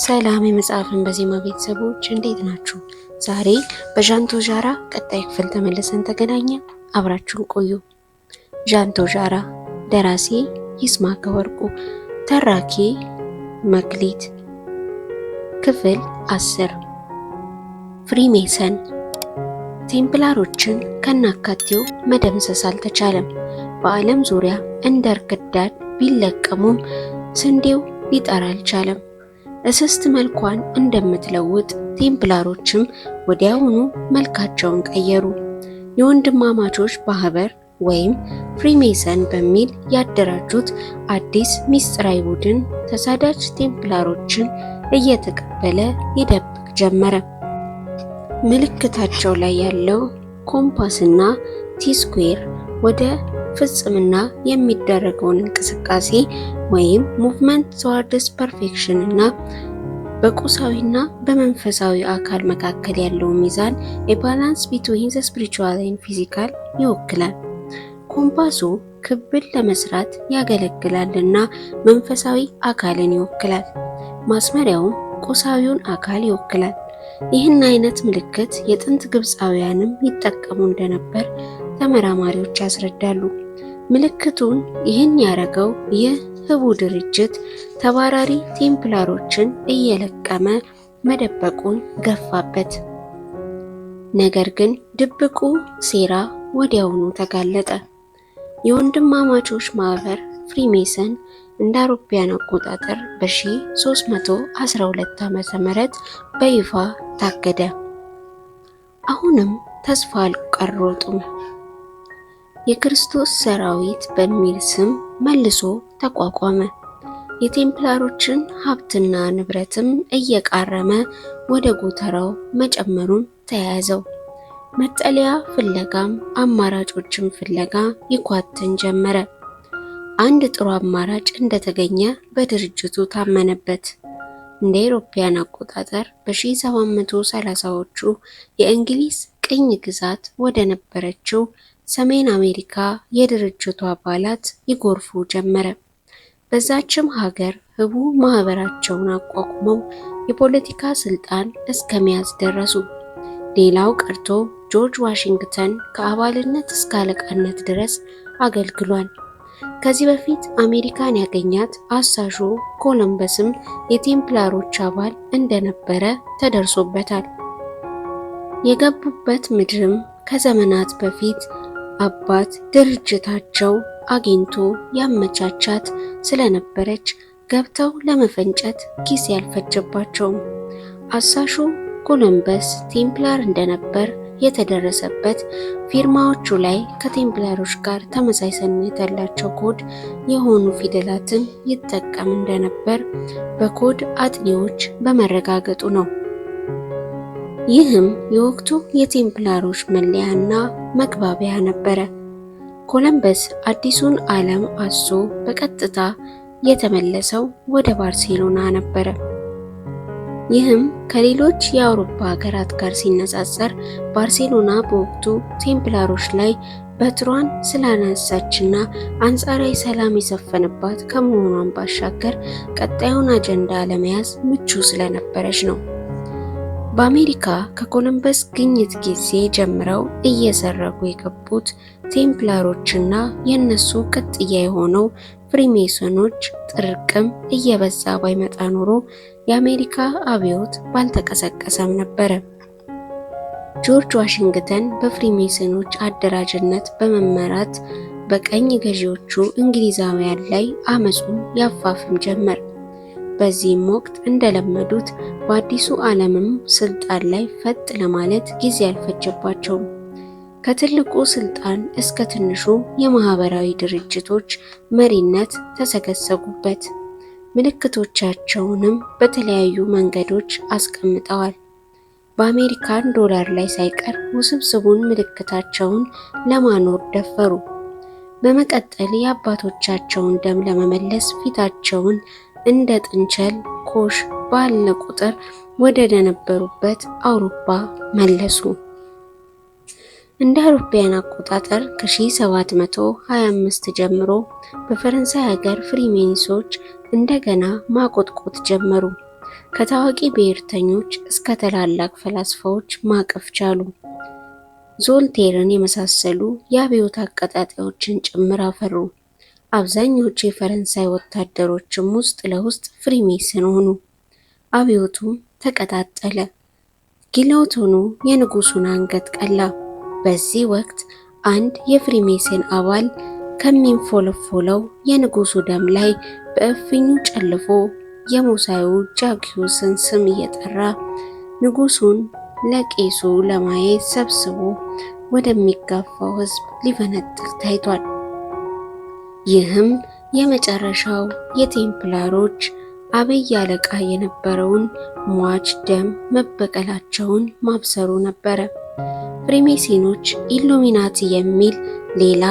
ሰላም የመጽሐፍን በዜማ ቤተሰቦች እንዴት ናችሁ? ዛሬ በዣንቶ ዣራ ቀጣይ ክፍል ተመልሰን ተገናኘን። አብራችሁን ቆዩ። ዣንቶ ዣራ ደራሲ ይስማዕከ ወርቁ፣ ተራኪ መክሊት። ክፍል 10 ፍሪሜሰን። ቴምፕላሮችን ከናካቴው መደምሰስ አልተቻለም። በዓለም ዙሪያ እንደ እርክዳድ ቢለቀሙም ስንዴው ሊጠራ አልቻለም። እስስት መልኳን እንደምትለውጥ ቴምፕላሮችም ወዲያውኑ መልካቸውን ቀየሩ። የወንድማማቾች ማህበር ወይም ፍሪሜሰን በሚል ያደራጁት አዲስ ሚስጥራዊ ቡድን ተሳዳጅ ቴምፕላሮችን እየተቀበለ ይደብቅ ጀመረ። ምልክታቸው ላይ ያለው ኮምፓስና ቲ-ስኩዌር ወደ ፍጽምና የሚደረገውን እንቅስቃሴ ወይም ሙቭመንት towards perfection እና በቁሳዊና በመንፈሳዊ አካል መካከል ያለው ሚዛን a balance between the spiritual and physical ይወክላል። ኮምፓሱ ክብን ለመስራት ያገለግላልና መንፈሳዊ አካልን ይወክላል። ማስመሪያውም ቁሳዊውን አካል ይወክላል። ይህን አይነት ምልክት የጥንት ግብፃውያንም ይጠቀሙ እንደነበር ተመራማሪዎች ያስረዳሉ። ምልክቱን ይህን ያደረገው ይህ ህቡ ድርጅት ተባራሪ ቴምፕላሮችን እየለቀመ መደበቁን ገፋበት። ነገር ግን ድብቁ ሴራ ወዲያውኑ ተጋለጠ። የወንድማማቾች ማህበር ፍሪሜሰን እንደ አውሮፓውያን አቆጣጠር በ1312 ዓ.ም በይፋ ታገደ። አሁንም ተስፋ አልቆረጡም። የክርስቶስ ሰራዊት በሚል ስም መልሶ ተቋቋመ። የቴምፕላሮችን ሀብትና ንብረትም እየቃረመ ወደ ጎተራው መጨመሩን ተያያዘው። መጠለያ ፍለጋም አማራጮችን ፍለጋ ይኳትን ጀመረ። አንድ ጥሩ አማራጭ እንደተገኘ በድርጅቱ ታመነበት። እንደ አውሮፓውያን አቆጣጠር በ1730ዎቹ የእንግሊዝ ቅኝ ግዛት ወደ ነበረችው ሰሜን አሜሪካ የድርጅቱ አባላት ይጎርፉ ጀመረ። በዛችም ሀገር ህቡ ማህበራቸውን አቋቁመው የፖለቲካ ስልጣን እስከመያዝ ደረሱ። ሌላው ቀርቶ ጆርጅ ዋሽንግተን ከአባልነት እስከ አለቃነት ድረስ አገልግሏል። ከዚህ በፊት አሜሪካን ያገኛት አሳሹ ኮሎምበስም የቴምፕላሮች አባል እንደነበረ ተደርሶበታል። የገቡበት ምድርም ከዘመናት በፊት አባት ድርጅታቸው አግኝቶ ያመቻቻት ስለነበረች ገብተው ለመፈንጨት ጊዜ አልፈጀባቸውም። አሳሹ ኮሎምበስ ቴምፕላር እንደነበር የተደረሰበት ፊርማዎቹ ላይ ከቴምፕላሮች ጋር ተመሳሳይነት ያላቸው ኮድ የሆኑ ፊደላትን ይጠቀም እንደነበር በኮድ አጥኚዎች በመረጋገጡ ነው። ይህም የወቅቱ የቴምፕላሮች መለያና መግባቢያ ነበረ። ኮሎምበስ አዲሱን ዓለም አዞ በቀጥታ የተመለሰው ወደ ባርሴሎና ነበረ። ይህም ከሌሎች የአውሮፓ ሀገራት ጋር ሲነጻጸር ባርሴሎና በወቅቱ ቴምፕላሮች ላይ በትሯን ስላነሳችና አንጻራዊ ሰላም የሰፈነባት ከመሆኗን ባሻገር ቀጣዩን አጀንዳ ለመያዝ ምቹ ስለነበረች ነው። በአሜሪካ ከኮሎምበስ ግኝት ጊዜ ጀምረው እየሰረጉ የገቡት ቴምፕላሮችና የነሱ ቅጥያ የሆነው ፍሪሜሰኖች ጥርቅም እየበዛ ባይመጣ ኖሮ የአሜሪካ አብዮት ባልተቀሰቀሰም ነበረ። ጆርጅ ዋሽንግተን በፍሪሜሰኖች አደራጅነት በመመራት በቀኝ ገዢዎቹ እንግሊዛውያን ላይ አመጹን ያፋፍም ጀመር። በዚህም ወቅት እንደለመዱት በአዲሱ ዓለምም ስልጣን ላይ ፈጥ ለማለት ጊዜ አልፈጀባቸውም። ከትልቁ ስልጣን እስከ ትንሹ የማህበራዊ ድርጅቶች መሪነት ተሰገሰጉበት። ምልክቶቻቸውንም በተለያዩ መንገዶች አስቀምጠዋል። በአሜሪካን ዶላር ላይ ሳይቀር ውስብስቡን ምልክታቸውን ለማኖር ደፈሩ። በመቀጠል የአባቶቻቸውን ደም ለመመለስ ፊታቸውን እንደ ጥንቸል ኮሽ ባለ ቁጥር ወደ ነበሩበት አውሮፓ መለሱ። እንደ አውሮፓውያን አቆጣጠር ከ1725 ጀምሮ በፈረንሳይ ሀገር ፍሪሜንሶች እንደገና ማቆጥቆጥ ጀመሩ። ከታዋቂ ብሔርተኞች እስከ ታላላቅ ፈላስፋዎች ማቀፍ ቻሉ። ዞልቴርን የመሳሰሉ የአብዮት አቀጣጣዮችን ጭምር አፈሩ። አብዛኞቹ የፈረንሳይ ወታደሮችም ውስጥ ለውስጥ ፍሪሜሰን ሆኑ። አብዮቱም ተቀጣጠለ። ጊሎቲኑ የንጉሱን አንገት ቀላ። በዚህ ወቅት አንድ የፍሪሜሰን አባል ከሚንፎለፎለው የንጉሱ ደም ላይ በእፍኙ ጨልፎ የሞሳዩ ጃክዩስን ስም እየጠራ ንጉሱን ለቄሱ ለማየት ሰብስቦ ወደሚጋፋው ሕዝብ ሊፈነጥቅ ታይቷል። ይህም የመጨረሻው የቴምፕላሮች አብይ አለቃ የነበረውን ሟች ደም መበቀላቸውን ማብሰሩ ነበረ። ፍሪሜሲኖች ኢሉሚናቲ የሚል ሌላ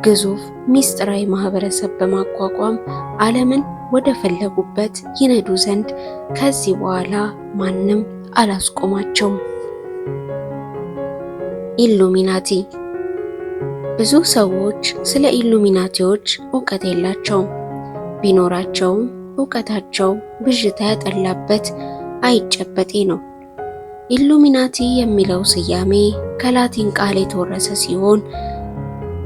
ግዙፍ ሚስጥራዊ ማህበረሰብ በማቋቋም ዓለምን ወደ ፈለጉበት ይነዱ ዘንድ ከዚህ በኋላ ማንም አላስቆማቸውም። ኢሉሚናቲ። ብዙ ሰዎች ስለ ኢሉሚናቲዎች ዕውቀት የላቸውም። ቢኖራቸውም ዕውቀታቸው ብዥታ ያጠላበት አይጨበጤ ነው። ኢሉሚናቲ የሚለው ስያሜ ከላቲን ቃል የተወረሰ ሲሆን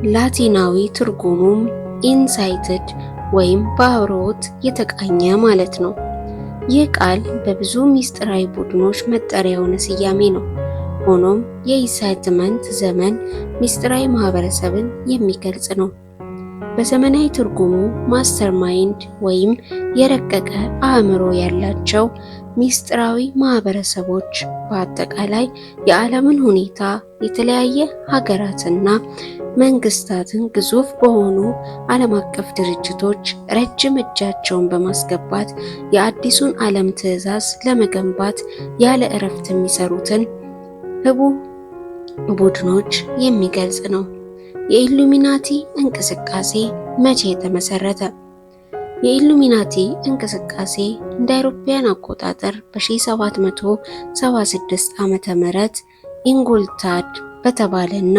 ላቲናዊ ትርጉሙም ኢንሳይትድ ወይም በአብሮት የተቃኘ ማለት ነው። ይህ ቃል በብዙ ሚስጥራዊ ቡድኖች መጠሪያ የሆነ ስያሜ ነው። ሆኖም የኢንሳይትመንት ዘመን ሚስጥራዊ ማህበረሰብን የሚገልጽ ነው። በዘመናዊ ትርጉሙ ማስተር ማይንድ ወይም የረቀቀ አእምሮ ያላቸው ሚስጥራዊ ማህበረሰቦች በአጠቃላይ የዓለምን ሁኔታ፣ የተለያየ ሀገራትና መንግስታትን ግዙፍ በሆኑ ዓለም አቀፍ ድርጅቶች ረጅም እጃቸውን በማስገባት የአዲሱን ዓለም ትዕዛዝ ለመገንባት ያለ እረፍት የሚሰሩትን ህቡ ቡድኖች የሚገልጽ ነው። የኢሉሚናቲ እንቅስቃሴ መቼ ተመሰረተ? የኢሉሚናቲ እንቅስቃሴ እንደ አውሮፓውያን አቆጣጠር በ1776 ዓመተ ምህረት ኢንጉልታድ በተባለና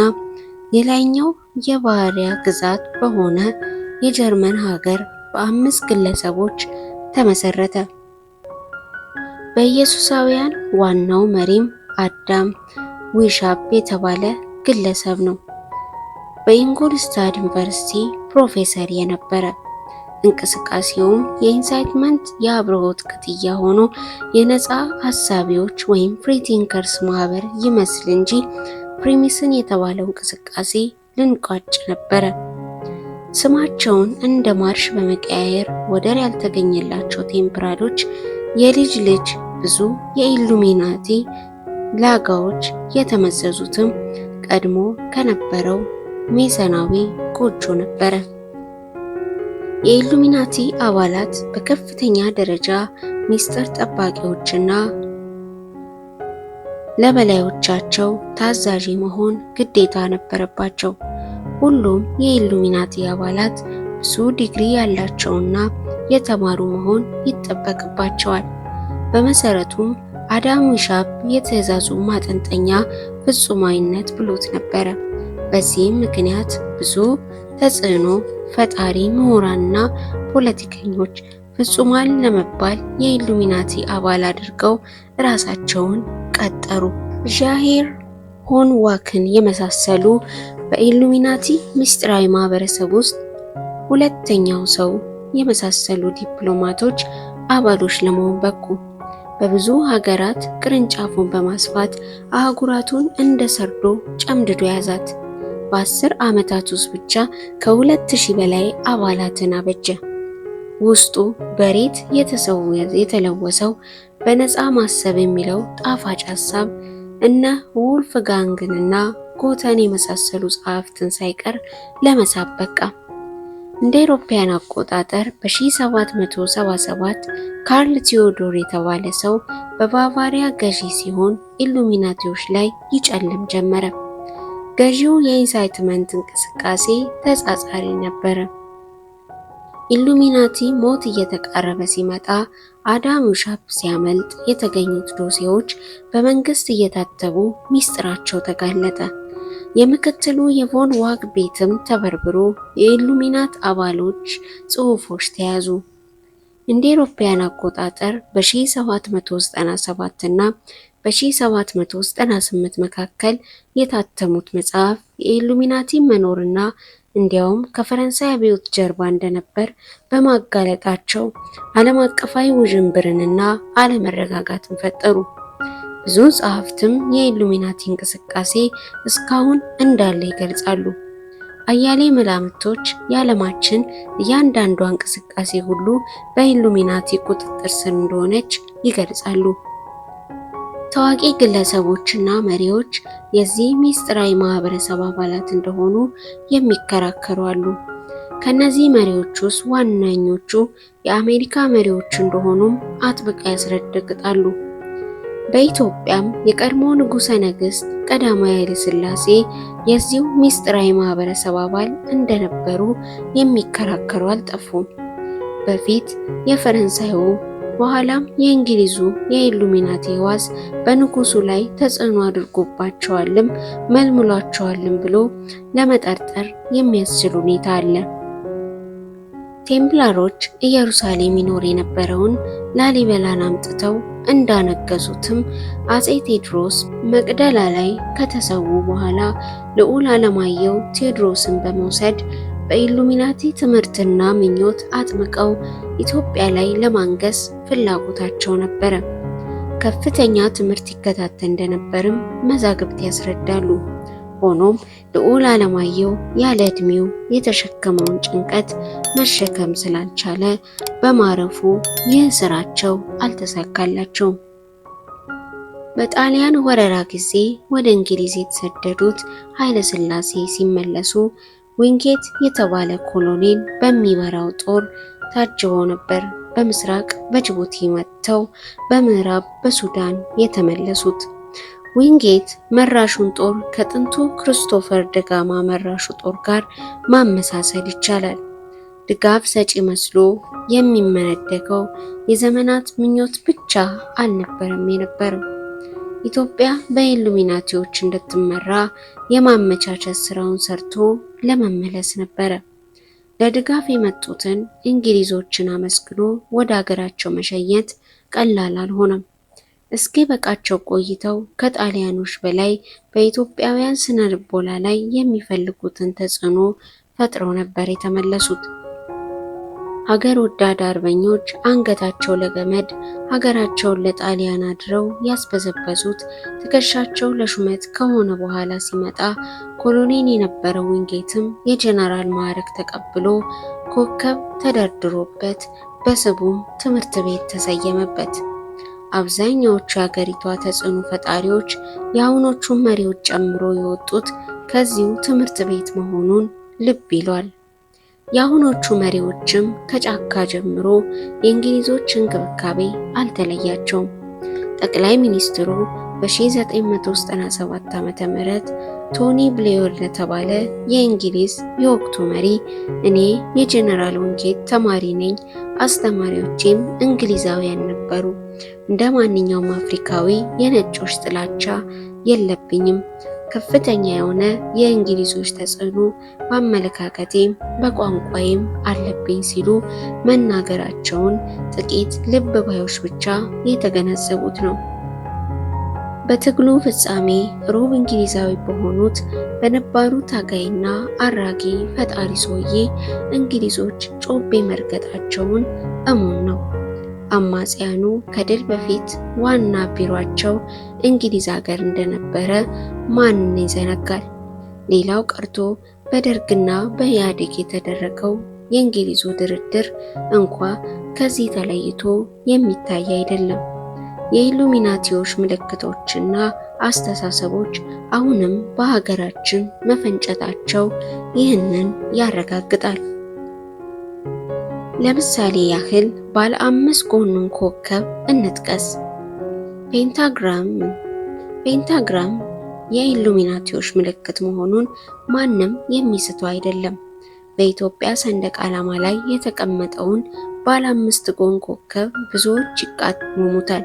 የላይኛው የባህሪያ ግዛት በሆነ የጀርመን ሀገር በ5 ግለሰቦች ተመሰረተ። በኢየሱሳውያን ዋናው መሪም አዳም ዊሻፕ የተባለ ግለሰብ ነው። በኢንጉልስታድ ዩኒቨርሲቲ ፕሮፌሰር የነበረ። እንቅስቃሴውም የኢንሳይትመንት የአብርሆት ቅጥያ ሆኖ የነፃ ሐሳቢዎች ወይም ፍሪ ቲንከርስ ማህበር ይመስል እንጂ ፍሪሜሰን የተባለው እንቅስቃሴ ልንቋጭ ነበረ። ስማቸውን እንደ ማርሽ በመቀያየር ወደር ያልተገኘላቸው ቴምፕላሮች የልጅ ልጅ ብዙ የኢሉሚናቲ ላጋዎች የተመዘዙትም ቀድሞ ከነበረው ሜሰናዊ ጎጆ ነበረ። የኢሉሚናቲ አባላት በከፍተኛ ደረጃ ሚስጥር ጠባቂዎችና ለበላዮቻቸው ታዛዥ መሆን ግዴታ ነበረባቸው። ሁሉም የኢሉሚናቲ አባላት ብዙ ዲግሪ ያላቸውና የተማሩ መሆን ይጠበቅባቸዋል። በመሰረቱም አዳም ዊሻፕ የትዕዛዙ ማጠንጠኛ ፍጹማዊነት ብሎት ነበረ። በዚህም ምክንያት ብዙ ተጽዕኖ ፈጣሪ ምሁራንና ፖለቲከኞች ፍጹማን ለመባል የኢሉሚናቲ አባል አድርገው ራሳቸውን ቀጠሩ። ዣሄር ሆንዋክን የመሳሰሉ በኢሉሚናቲ ምስጢራዊ ማህበረሰብ ውስጥ ሁለተኛው ሰው የመሳሰሉ ዲፕሎማቶች አባሎች ለመሆን በቁ። በብዙ ሀገራት ቅርንጫፉን በማስፋት አህጉራቱን እንደ ሰርዶ ጨምድዶ ያዛት። በ10 ዓመታት ውስጥ ብቻ ከ2000 በላይ አባላትን አበጀ። ውስጡ በሬት የተለወሰው በነፃ ማሰብ የሚለው ጣፋጭ ሐሳብ እነ ውልፍጋንግንና ጎተን የመሳሰሉ ጸሐፍትን ሳይቀር ለመሳብ በቃ። እንደ አውሮፓውያን አቆጣጠር በ1777 ካርል ቲዮዶር የተባለ ሰው በባቫሪያ ገዢ ሲሆን ኢሉሚናቲዎች ላይ ይጨልም ጀመረ። ገዢው የኢንሳይትመንት እንቅስቃሴ ተጻጻሪ ነበረ። ኢሉሚናቲ ሞት እየተቃረበ ሲመጣ አዳም ዊሻፕ ሲያመልጥ የተገኙት ዶሴዎች በመንግስት እየታተቡ ሚስጥራቸው ተጋለጠ። የምክትሉ የቮን ዋግ ቤትም ተበርብሮ የኢሉሚናት አባሎች ጽሑፎች ተያዙ። እንደ አውሮፓውያን አቆጣጠር በ1797 እና በ1798 መካከል የታተሙት መጽሐፍ የኢሉሚናቲ መኖርና እንዲያውም ከፈረንሳይ አብዮት ጀርባ እንደነበር በማጋለጣቸው ዓለም አቀፋዊ ውዥንብርንና አለመረጋጋትን ፈጠሩ። ብዙ ጸሐፍትም የኢሉሚናቲ እንቅስቃሴ እስካሁን እንዳለ ይገልጻሉ። አያሌ መላምቶች የዓለማችን እያንዳንዷ እንቅስቃሴ ሁሉ በኢሉሚናቲ ቁጥጥር ስር እንደሆነች ይገልጻሉ። ታዋቂ ግለሰቦችና መሪዎች የዚህ ሚስጥራዊ ማህበረሰብ አባላት እንደሆኑ የሚከራከሩ አሉ። ከነዚህ መሪዎች ውስጥ ዋነኞቹ የአሜሪካ መሪዎች እንደሆኑም አጥብቀው ያስረግጣሉ። በኢትዮጵያም የቀድሞ ንጉሠ ነገሥት ቀዳማዊ ኃይለ ሥላሴ የዚሁ ሚስጥራዊ ማህበረሰብ አባል እንደነበሩ የሚከራከሩ አልጠፉም። በፊት የፈረንሳዩ በኋላም የእንግሊዙ የኢሉሚናቲ ሕዋስ በንጉሱ ላይ ተጽዕኖ አድርጎባቸዋልም መልምሏቸዋልም ብሎ ለመጠርጠር የሚያስችል ሁኔታ አለ። ቴምፕላሮች ኢየሩሳሌም ይኖር የነበረውን ላሊበላን አምጥተው እንዳነገሱትም አጼ ቴዎድሮስ መቅደላ ላይ ከተሰዉ በኋላ ልዑል ዓለማየሁ ቴዎድሮስን በመውሰድ በኢሉሚናቲ ትምህርትና ምኞት አጥምቀው ኢትዮጵያ ላይ ለማንገስ ፍላጎታቸው ነበረ። ከፍተኛ ትምህርት ይከታተል እንደነበርም መዛግብት ያስረዳሉ። ሆኖም ልዑል ዓለማየሁ ያለ ዕድሜው የተሸከመውን ጭንቀት መሸከም ስላልቻለ በማረፉ ይህ ስራቸው አልተሳካላቸውም። በጣሊያን ወረራ ጊዜ ወደ እንግሊዝ የተሰደዱት ኃይለ ሥላሴ ሲመለሱ ዊንጌት የተባለ ኮሎኔል በሚመራው ጦር ታጅበው ነበር በምስራቅ በጅቡቲ መጥተው በምዕራብ በሱዳን የተመለሱት። ዊንጌት መራሹን ጦር ከጥንቱ ክርስቶፈር ደጋማ መራሹ ጦር ጋር ማመሳሰል ይቻላል። ድጋፍ ሰጪ መስሎ የሚመነደገው የዘመናት ምኞት ብቻ አልነበረም የነበረው። ኢትዮጵያ በኢሉሚናቲዎች እንድትመራ የማመቻቸት ስራውን ሰርቶ ለመመለስ ነበረ። ለድጋፍ የመጡትን እንግሊዞችን አመስግኖ ወደ አገራቸው መሸኘት ቀላል አልሆነም። እስኪ በቃቸው ቆይተው ከጣሊያኖች በላይ በኢትዮጵያውያን ስነ ልቦና ላይ የሚፈልጉትን ተጽዕኖ ፈጥረው ነበር የተመለሱት። ሀገር ወዳድ አርበኞች አንገታቸው ለገመድ ሀገራቸውን ለጣሊያን አድረው ያስበዘበዙት ትከሻቸው ለሹመት ከሆነ በኋላ ሲመጣ ኮሎኔል የነበረው ዊንጌትም የጀነራል ማዕረግ ተቀብሎ ኮከብ ተደርድሮበት በስቡም ትምህርት ቤት ተሰየመበት። አብዛኛዎቹ የሀገሪቷ ተጽዕኖ ፈጣሪዎች የአሁኖቹን መሪዎች ጨምሮ የወጡት ከዚሁ ትምህርት ቤት መሆኑን ልብ ይሏል። የአሁኖቹ መሪዎችም ከጫካ ጀምሮ የእንግሊዞች እንክብካቤ አልተለያቸውም። ጠቅላይ ሚኒስትሩ በ1997 ዓ.ም ቶኒ ብሌር ለተባለ የእንግሊዝ የወቅቱ መሪ እኔ የጀነራል ዊንጌት ተማሪ ነኝ፣ አስተማሪዎቼም እንግሊዛውያን ነበሩ፣ እንደ ማንኛውም አፍሪካዊ የነጮች ጥላቻ የለብኝም፣ ከፍተኛ የሆነ የእንግሊዞች ተጽዕኖ በአመለካከቴም በቋንቋዬም አለብኝ ሲሉ መናገራቸውን ጥቂት ልብ ባዮች ብቻ የተገነዘቡት ነው። በትግሉ ፍጻሜ ሩብ እንግሊዛዊ በሆኑት በነባሩ ታጋይና አራጊ ፈጣሪ ሰውዬ እንግሊዞች ጮቤ መርገጣቸውን እሙን ነው። አማጽያኑ ከድል በፊት ዋና ቢሮአቸው እንግሊዝ ሀገር እንደነበረ ማን ይዘነጋል? ሌላው ቀርቶ በደርግና በኢህአዴግ የተደረገው የእንግሊዙ ድርድር እንኳ ከዚህ ተለይቶ የሚታይ አይደለም። የኢሉሚናቲዎች ምልክቶችና አስተሳሰቦች አሁንም በሀገራችን መፈንጨታቸው ይህንን ያረጋግጣል። ለምሳሌ ያህል ባለ 5 ጎኑን ኮከብ እንጥቀስ። ፔንታግራም የኢሉሚናቲዎች ምልክት መሆኑን ማንም የሚስተው አይደለም። በኢትዮጵያ ሰንደቅ ዓላማ ላይ የተቀመጠውን ባለ 5 ጎን ኮከብ ብዙዎች ይቃወሙታል።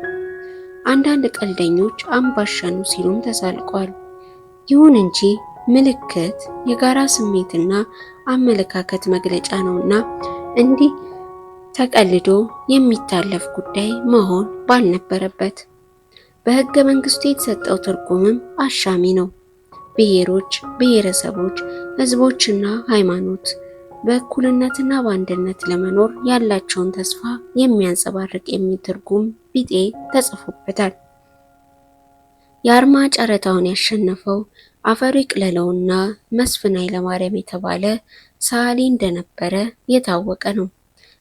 አንዳንድ ቀልደኞች አምባሻኑ ሲሉም ተሳልቀዋል። ይሁን እንጂ ምልክት የጋራ ስሜትና አመለካከት መግለጫ ነውና እንዲህ ተቀልዶ የሚታለፍ ጉዳይ መሆን ባልነበረበት። በሕገ መንግስቱ የተሰጠው ትርጉምም አሻሚ ነው። ብሔሮች፣ ብሔረሰቦች፣ ህዝቦችና ሃይማኖት በእኩልነትና በአንድነት ለመኖር ያላቸውን ተስፋ የሚያንጸባርቅ የሚል ትርጉም ቢጤ ተጽፎበታል። የአርማ ጨረታውን ያሸነፈው አፈሩ ይቅለለውና መስፍን ኃይለማርያም የተባለ ሰዓሊ እንደነበረ የታወቀ ነው።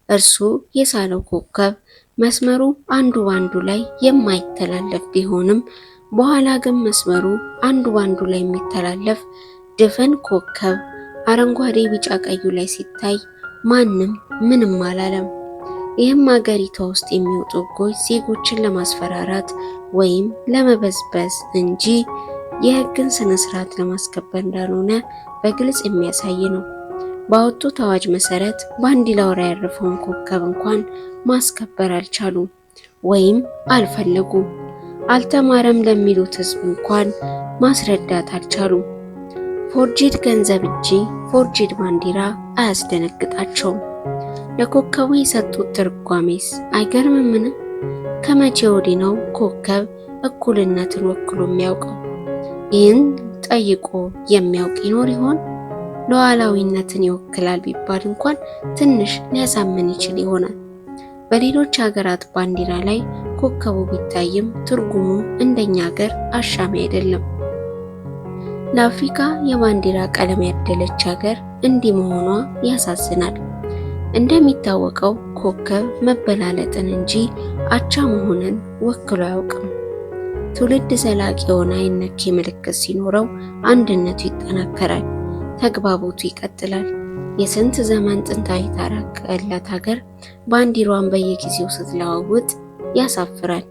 እርሱ የሳለው ኮከብ መስመሩ አንዱ ባንዱ ላይ የማይተላለፍ ቢሆንም በኋላ ግን መስመሩ አንዱ ባንዱ ላይ የሚተላለፍ ድፍን ኮከብ አረንጓዴ፣ ቢጫ፣ ቀዩ ላይ ሲታይ ማንም ምንም አላለም። ይህም ሀገሪቷ ውስጥ የሚወጡ ህጎች ዜጎችን ለማስፈራራት ወይም ለመበዝበዝ እንጂ የህግን ስነ ስርዓት ለማስከበር እንዳልሆነ በግልጽ የሚያሳይ ነው። ባወጡት አዋጅ መሰረት ባንዲራው ላይ ያረፈውን ኮከብ እንኳን ማስከበር አልቻሉም ወይም አልፈለጉም። አልተማረም ለሚሉት ህዝብ እንኳን ማስረዳት አልቻሉም። ፎርጂድ ገንዘብ እንጂ ፎርጂድ ባንዲራ አያስደነግጣቸውም። ለኮከቡ የሰጡት ትርጓሜስ አይገርምምን? ከመቼ ወዲህ ነው ኮከብ እኩልነትን ወክሎ የሚያውቀው? ይህን ጠይቆ የሚያውቅ ይኖር ይሆን? ሉዓላዊነትን ይወክላል ቢባል እንኳን ትንሽ ሊያሳምን ይችል ይሆናል። በሌሎች ሀገራት ባንዲራ ላይ ኮከቡ ቢታይም ትርጉሙ እንደኛ ሀገር አሻሚ አይደለም። ለአፍሪካ የባንዲራ ቀለም ያደለች ሀገር እንዲህ መሆኗ ያሳዝናል። እንደሚታወቀው ኮከብ መበላለጥን እንጂ አቻ መሆንን ወክሎ አያውቅም። ትውልድ ዘላቂ የሆነ አይነኬ ምልክት ሲኖረው አንድነቱ ይጠናከራል፣ ተግባቦቱ ይቀጥላል። የስንት ዘመን ጥንታዊ ታሪክ ያላት ሀገር ባንዲራዋን በየጊዜው ስትለዋውጥ ያሳፍራል።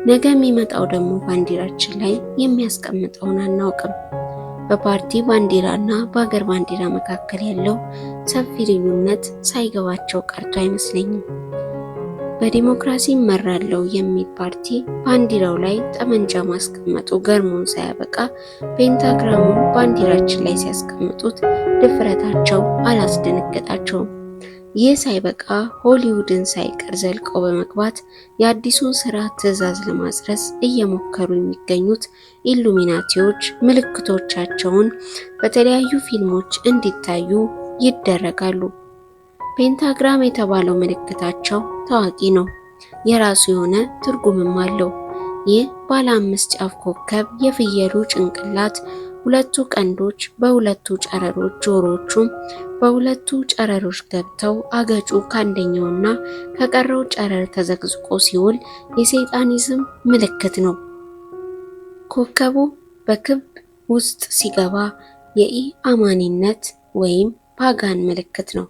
ነገ የሚመጣው ደግሞ ባንዲራችን ላይ የሚያስቀምጠውን አናውቅም። በፓርቲ ባንዲራና በሀገር ባንዲራ መካከል ያለው ሰፊ ልዩነት ሳይገባቸው ቀርቶ አይመስለኝም። በዲሞክራሲ እመራለሁ የሚል ፓርቲ ባንዲራው ላይ ጠመንጃ ማስቀመጡ ገርሞን ሳያበቃ ፔንታግራሙን ባንዲራችን ላይ ሲያስቀምጡት ድፍረታቸው አላስደነገጣቸውም። ይህ ሳይበቃ ሆሊውድን ሳይቀር ዘልቀው በመግባት የአዲሱን ስርዓት ትዕዛዝ ለማስረጽ እየሞከሩ የሚገኙት ኢሉሚናቲዎች ምልክቶቻቸውን በተለያዩ ፊልሞች እንዲታዩ ይደረጋሉ። ፔንታግራም የተባለው ምልክታቸው ታዋቂ ነው፣ የራሱ የሆነ ትርጉምም አለው። ይህ ባለ 5 ጫፍ ኮከብ የፍየሉ ጭንቅላት፣ ሁለቱ ቀንዶች በሁለቱ ጨረሮች፣ ጆሮዎቹም በሁለቱ ጨረሮች ገብተው አገጩ ከአንደኛውና ከቀረው ጨረር ተዘግዝቆ ሲውል የሰይጣኒዝም ምልክት ነው። ኮከቡ በክብ ውስጥ ሲገባ የኢአማኒነት ወይም ፓጋን ምልክት ነው።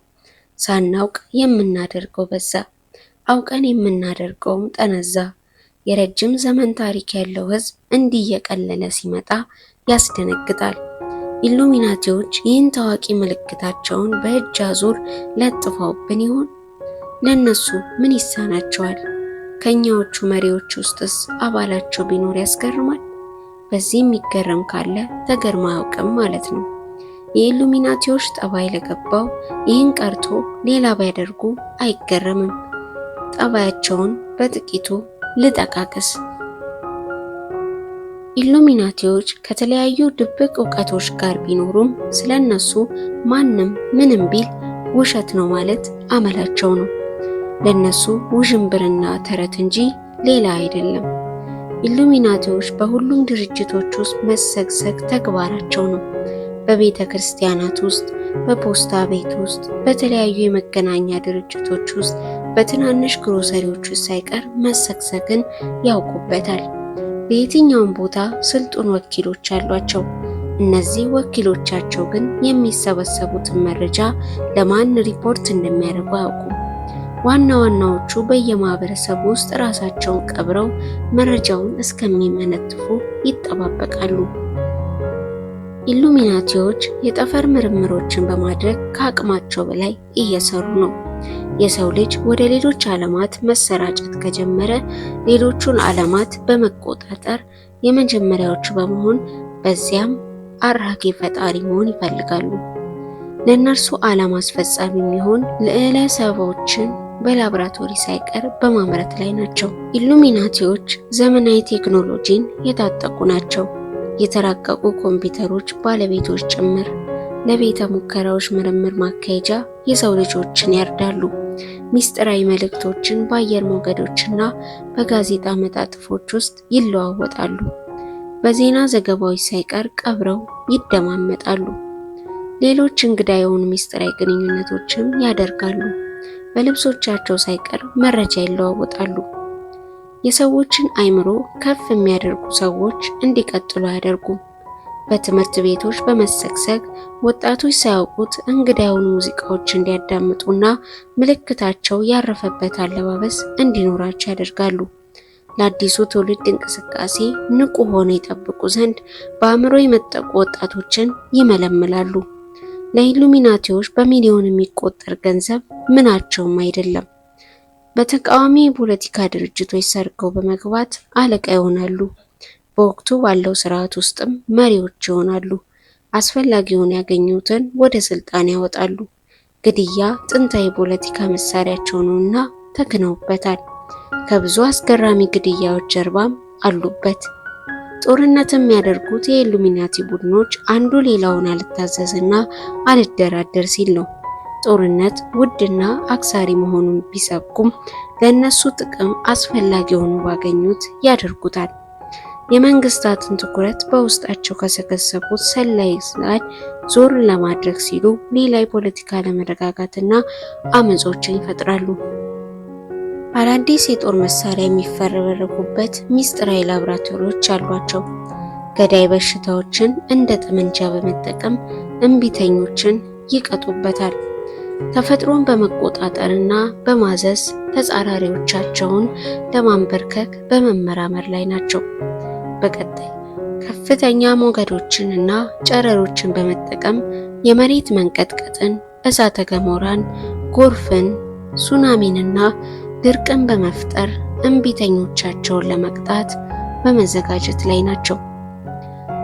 ሳናውቅ የምናደርገው በዛ፣ አውቀን የምናደርገውም ጠነዛ። የረጅም ዘመን ታሪክ ያለው ህዝብ እንዲህ እየቀለለ ሲመጣ ያስደነግጣል። ኢሉሚናቲዎች ይህን ታዋቂ ምልክታቸውን በእጅ አዙር ለጥፈውብን ይሆን? ለነሱ ምን ይሳናቸዋል? ከኛዎቹ መሪዎች ውስጥስ አባላቸው ቢኖር ያስገርማል። በዚህ የሚገረም ካለ ተገርሞ አያውቅም ማለት ነው። የኢሉሚናቲዎች ጠባይ ለገባው ይህን ቀርቶ ሌላ ቢያደርጉ አይገረምም። ጠባያቸውን በጥቂቱ ልጠቃቅስ። ኢሉሚናቲዎች ከተለያዩ ድብቅ እውቀቶች ጋር ቢኖሩም ስለነሱ ማንም ምንም ቢል ውሸት ነው ማለት አመላቸው ነው። ለነሱ ውዥንብርና ተረት እንጂ ሌላ አይደለም። ኢሉሚናቲዎች በሁሉም ድርጅቶች ውስጥ መሰግሰግ ተግባራቸው ነው። በቤተ ክርስቲያናት ውስጥ፣ በፖስታ ቤት ውስጥ፣ በተለያዩ የመገናኛ ድርጅቶች ውስጥ፣ በትናንሽ ግሮሰሪዎች ውስጥ ሳይቀር መሰግሰግን ያውቁበታል። በየትኛውም ቦታ ስልጡን ወኪሎች አሏቸው። እነዚህ ወኪሎቻቸው ግን የሚሰበሰቡትን መረጃ ለማን ሪፖርት እንደሚያደርጉ አያውቁም። ዋና ዋናዎቹ በየማህበረሰቡ ውስጥ ራሳቸውን ቀብረው መረጃውን እስከሚመነትፉ ይጠባበቃሉ። ኢሉሚናቲዎች የጠፈር ምርምሮችን በማድረግ ከአቅማቸው በላይ እየሰሩ ነው። የሰው ልጅ ወደ ሌሎች ዓለማት መሰራጨት ከጀመረ ሌሎቹን ዓለማት በመቆጣጠር የመጀመሪያዎቹ በመሆን በዚያም አራጌ ፈጣሪ መሆን ይፈልጋሉ። ለእነርሱ ዓላማ አስፈጻሚ የሚሆን ልዕለ ሰዎችን በላብራቶሪ ሳይቀር በማምረት ላይ ናቸው። ኢሉሚናቲዎች ዘመናዊ ቴክኖሎጂን የታጠቁ ናቸው። የተራቀቁ ኮምፒውተሮች ባለቤቶች ጭምር። ለቤተ ሙከራዎች ምርምር ማካሄጃ የሰው ልጆችን ያርዳሉ። ሚስጥራዊ መልእክቶችን በአየር ሞገዶችና በጋዜጣ መጣጥፎች ውስጥ ይለዋወጣሉ። በዜና ዘገባዎች ሳይቀር ቀብረው ይደማመጣሉ። ሌሎች እንግዳ የሆኑ ሚስጥራዊ ግንኙነቶችም ያደርጋሉ። በልብሶቻቸው ሳይቀር መረጃ ይለዋወጣሉ። የሰዎችን አእምሮ ከፍ የሚያደርጉ ሰዎች እንዲቀጥሉ አያደርጉም። በትምህርት ቤቶች በመሰግሰግ ወጣቶች ሳያውቁት እንግዳ የሆኑ ሙዚቃዎች እንዲያዳምጡና ምልክታቸው ያረፈበት አለባበስ እንዲኖራቸው ያደርጋሉ። ለአዲሱ ትውልድ እንቅስቃሴ ንቁ ሆነው ይጠብቁ ዘንድ በአእምሮ የመጠቁ ወጣቶችን ይመለምላሉ። ለኢሉሚናቲዎች በሚሊዮን የሚቆጠር ገንዘብ ምናቸውም አይደለም። በተቃዋሚ የፖለቲካ ድርጅቶች ሰርገው በመግባት አለቃ ይሆናሉ። በወቅቱ ባለው ስርዓት ውስጥም መሪዎች ይሆናሉ። አስፈላጊውን ያገኙትን ወደ ስልጣን ያወጣሉ። ግድያ ጥንታዊ የፖለቲካ መሳሪያቸው ነውና ተክነውበታል። ከብዙ አስገራሚ ግድያዎች ጀርባም አሉበት። ጦርነት የሚያደርጉት የኢሉሚናቲ ቡድኖች አንዱ ሌላውን አልታዘዝና አልደራደር ሲል ነው። ጦርነት ውድና አክሳሪ መሆኑን ቢሰብኩም ለእነሱ ጥቅም አስፈላጊ ሆኖ ባገኙት ያደርጉታል። የመንግስታትን ትኩረት በውስጣቸው ከሰከሰቡት ሰላይ ላይ ዞር ለማድረግ ሲሉ ሌላ የፖለቲካ አለመረጋጋትና አመጾችን ይፈጥራሉ። አዳዲስ የጦር መሳሪያ የሚፈበረኩበት ሚስጥራዊ ላብራቶሪዎች አሏቸው። ገዳይ በሽታዎችን እንደ ጠመንጃ በመጠቀም እምቢተኞችን ይቀጡበታል። ተፈጥሮን በመቆጣጠርና በማዘዝ ተጻራሪዎቻቸውን ለማንበርከክ በመመራመር ላይ ናቸው። በቀጣይ ከፍተኛ ሞገዶችን እና ጨረሮችን በመጠቀም የመሬት መንቀጥቀጥን፣ እሳተ ገሞራን፣ ጎርፍን፣ ሱናሚንና ድርቅን በመፍጠር እምቢተኞቻቸውን ለመቅጣት በመዘጋጀት ላይ ናቸው።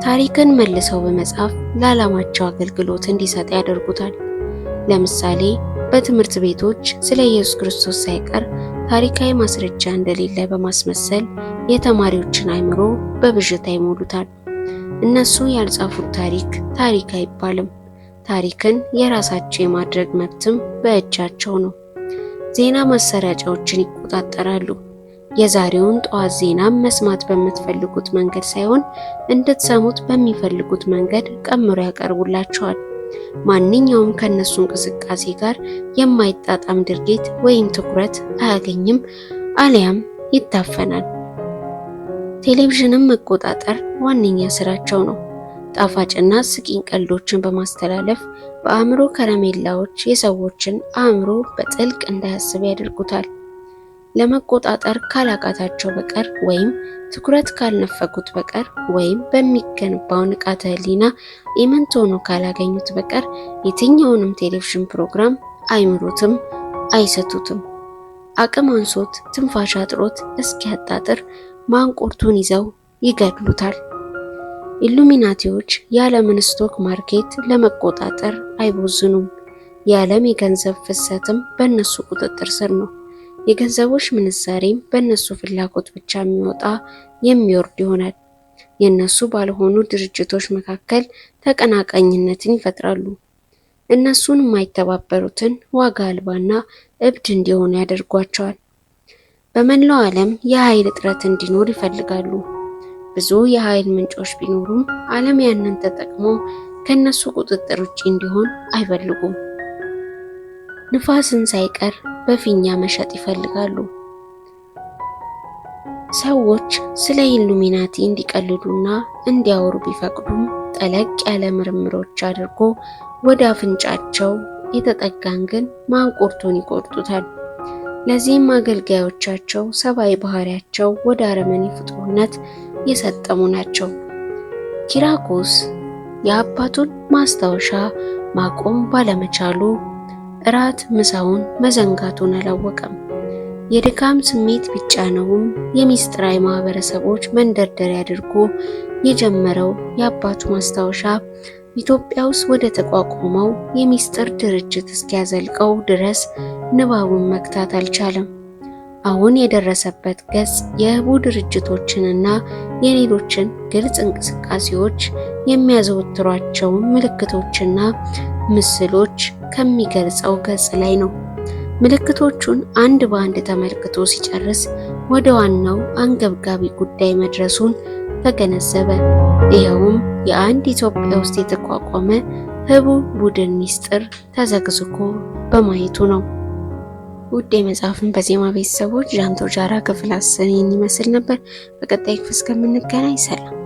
ታሪክን መልሰው በመጻፍ ለዓላማቸው አገልግሎት እንዲሰጥ ያደርጉታል። ለምሳሌ በትምህርት ቤቶች ስለ ኢየሱስ ክርስቶስ ሳይቀር ታሪካዊ ማስረጃ እንደሌለ በማስመሰል የተማሪዎችን አእምሮ በብዥታ ይሞሉታል። እነሱ ያልጻፉት ታሪክ አይባልም። ታሪክን የራሳቸው የማድረግ መብትም በእጃቸው ነው። ዜና ማሰራጫዎችን ይቆጣጠራሉ። የዛሬውን ጠዋት ዜናም መስማት በምትፈልጉት መንገድ ሳይሆን እንድትሰሙት በሚፈልጉት መንገድ ቀምሮ ያቀርቡላቸዋል። ማንኛውም ከነሱ እንቅስቃሴ ጋር የማይጣጣም ድርጊት ወይም ትኩረት አያገኝም፣ አሊያም ይታፈናል። ቴሌቪዥንም መቆጣጠር ዋነኛ ስራቸው ነው። ጣፋጭና ስቂኝ ቀልዶችን በማስተላለፍ በአእምሮ ከረሜላዎች የሰዎችን አእምሮ በጥልቅ እንዳያስብ ያደርጉታል። ለመቆጣጠር ካላቃታቸው በቀር ወይም ትኩረት ካልነፈጉት በቀር ወይም በሚገነባው ንቃተ ህሊና ኢምንት ሆኖ ካላገኙት በቀር የትኛውንም ቴሌቪዥን ፕሮግራም አይምሩትም፣ አይሰቱትም። አቅም አንሶት ትንፋሽ አጥሮት እስኪያጣጥር ማንቁርቱን ይዘው ይገድሉታል። ኢሉሚናቲዎች የዓለምን ስቶክ ማርኬት ለመቆጣጠር አይቦዝኑም። የዓለም የገንዘብ ፍሰትም በእነሱ ቁጥጥር ስር ነው። የገንዘቦች ምንዛሬም በእነሱ ፍላጎት ብቻ የሚወጣ የሚወርድ ይሆናል። የእነሱ ባልሆኑ ድርጅቶች መካከል ተቀናቃኝነትን ይፈጥራሉ። እነሱን የማይተባበሩትን ዋጋ አልባና እብድ እንዲሆኑ ያደርጓቸዋል። በመላው ዓለም የኃይል እጥረት እንዲኖር ይፈልጋሉ። ብዙ የኃይል ምንጮች ቢኖሩም ዓለም ያንን ተጠቅሞ ከነሱ ቁጥጥር ውጪ እንዲሆን አይፈልጉም። ንፋስን ሳይቀር በፊኛ መሸጥ ይፈልጋሉ። ሰዎች ስለ ኢሉሚናቲ እንዲቀልዱና እንዲያወሩ ቢፈቅዱም ጠለቅ ያለ ምርምሮች አድርጎ ወደ አፍንጫቸው የተጠጋን ግን ማንቁርቱን ይቆርጡታል። ለዚህም አገልጋዮቻቸው ሰብአዊ ባህሪያቸው ወደ አረመኔ ፍጡርነት የሰጠሙ ናቸው። ኪራኮስ የአባቱን ማስታወሻ ማቆም ባለመቻሉ እራት ምሳውን መዘንጋቱን አላወቀም። የድካም ስሜት ቢጫነውም የሚስጥራዊ ማህበረሰቦች መንደርደሪያ አድርጎ የጀመረው የአባቱ ማስታወሻ ኢትዮጵያ ውስጥ ወደ ተቋቋመው የሚስጥር ድርጅት እስኪያዘልቀው ድረስ ንባቡን መግታት አልቻለም። አሁን የደረሰበት ገጽ የህቡ ድርጅቶችንና የሌሎችን ግልጽ እንቅስቃሴዎች የሚያዘወትሯቸውን ምልክቶችና ምስሎች ከሚገልጸው ገጽ ላይ ነው። ምልክቶቹን አንድ በአንድ ተመልክቶ ሲጨርስ ወደ ዋናው አንገብጋቢ ጉዳይ መድረሱን ተገነዘበ። ይኸውም የአንድ ኢትዮጵያ ውስጥ የተቋቋመ ህቡ ቡድን ሚስጥር ተዘግዝቆ በማየቱ ነው። ውድ የመጽሐፍን በዜማ ቤተሰቦች ዣንቶ ጃራ ክፍል 10 ይመስል ነበር። በቀጣይ ክፍል እስከምንገናኝ ሰላም።